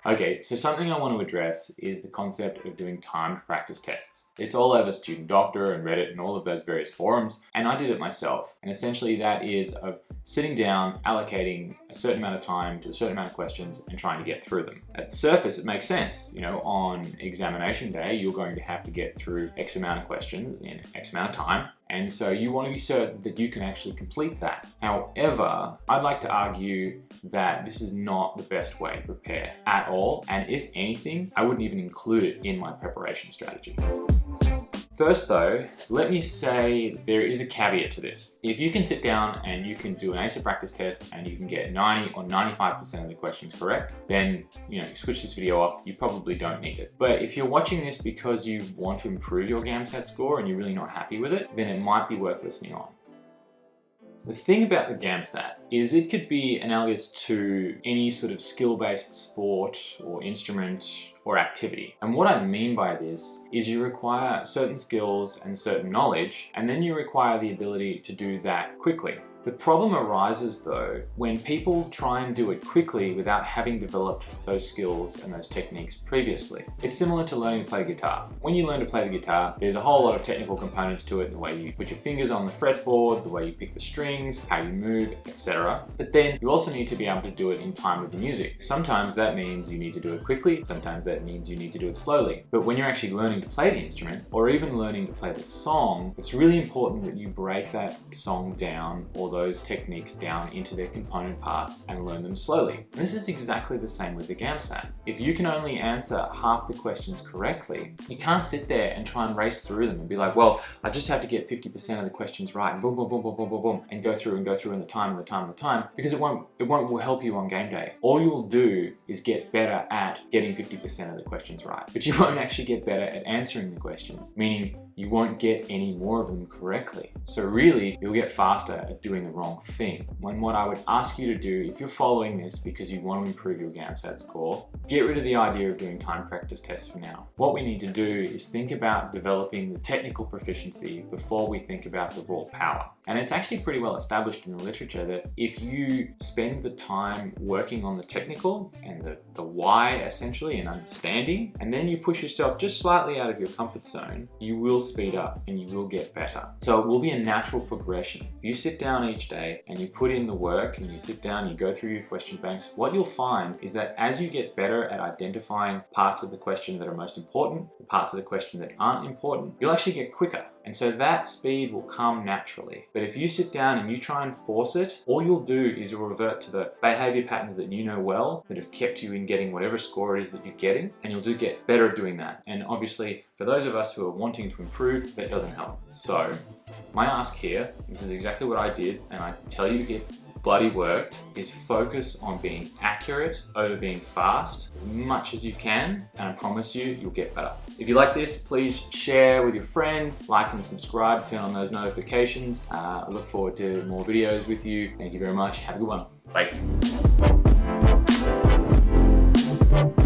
Okay, so something I want to address is the concept of doing timed practice tests. It's all over Student Doctor and Reddit and all of those various forums, and I did it myself. And essentially that is of sitting down, allocating a certain amount of time to a certain amount of questions and trying to get through them. At the surface, it makes sense. You know, on examination day, you're going to have to get through X amount of questions in X amount of time. And so you want to be certain that you can actually complete that. However, I'd like to argue that this is not the best way to prepare at all. And if anything, I wouldn't even include it in my preparation strategy. First though, let me say there is a caveat to this. If you can sit down and you can do an ACE practice test and you can get 90 or 95% of the questions correct, then you switch this video off, you probably don't need it. But if you're watching this because you want to improve your GAMSAT score and you're really not happy with it, then it might be worth listening on. The thing about the GAMSAT is it could be analogous to any sort of skill-based sport or instrument or activity. And what I mean by this is you require certain skills and certain knowledge, and then you require the ability to do that quickly. The problem arises though when people try and do it quickly without having developed those skills and those techniques previously. It's similar to learning to play guitar. When you learn to play the guitar, there's a whole lot of technical components to it, the way you put your fingers on the fretboard, the way you pick the strings, how you move, etc. But then you also need to be able to do it in time with the music. Sometimes that means you need to do it quickly, sometimes that means you need to do it slowly. But when you're actually learning to play the instrument, or even learning to play the song, it's really important that you break that song down or those techniques down into their component parts and learn them slowly. And this is exactly the same with the GAMSAT. If you can only answer half the questions correctly, you can't sit there and try and race through them and be like, well, I just have to get 50% of the questions right and boom, boom, boom, boom, boom, boom, boom, and go through in the time, because it won't help you on game day. All you will do is get better at getting 50% of the questions right, but you won't actually get better at answering the questions, meaning you won't get any more of them correctly. So really, you'll get faster at doing the wrong thing. When what I would ask you to do, if you're following this because you want to improve your GAMSAT score, get rid of the idea of doing time practice tests for now. What we need to do is think about developing the technical proficiency before we think about the raw power. And it's actually pretty well established in the literature that if you spend the time working on the technical and the why essentially and understanding, and then you push yourself just slightly out of your comfort zone, you will speed up and you will get better. So it will be a natural progression. If you sit down each day and you put in the work and you sit down, you go through your question banks, what you'll find is that as you get better at identifying parts of the question that are most important, the parts of the question that aren't important, you'll actually get quicker. And so that speed will come naturally. But if you sit down and you try and force it, all you'll do is you'll revert to the behavior patterns that you know well, that have kept you in getting whatever score it is that you're getting, and you'll do get better at doing that. And obviously, for those of us who are wanting to improve, that doesn't help. So my ask here, this is exactly what I did, and I tell you it bloody worked, is focus on being accurate over being fast as much as you can, and I promise you, you'll get better. If you like this, please share with your friends, like and subscribe, turn on those notifications. I look forward to more videos with you. Thank you very much. Have a good one. Bye.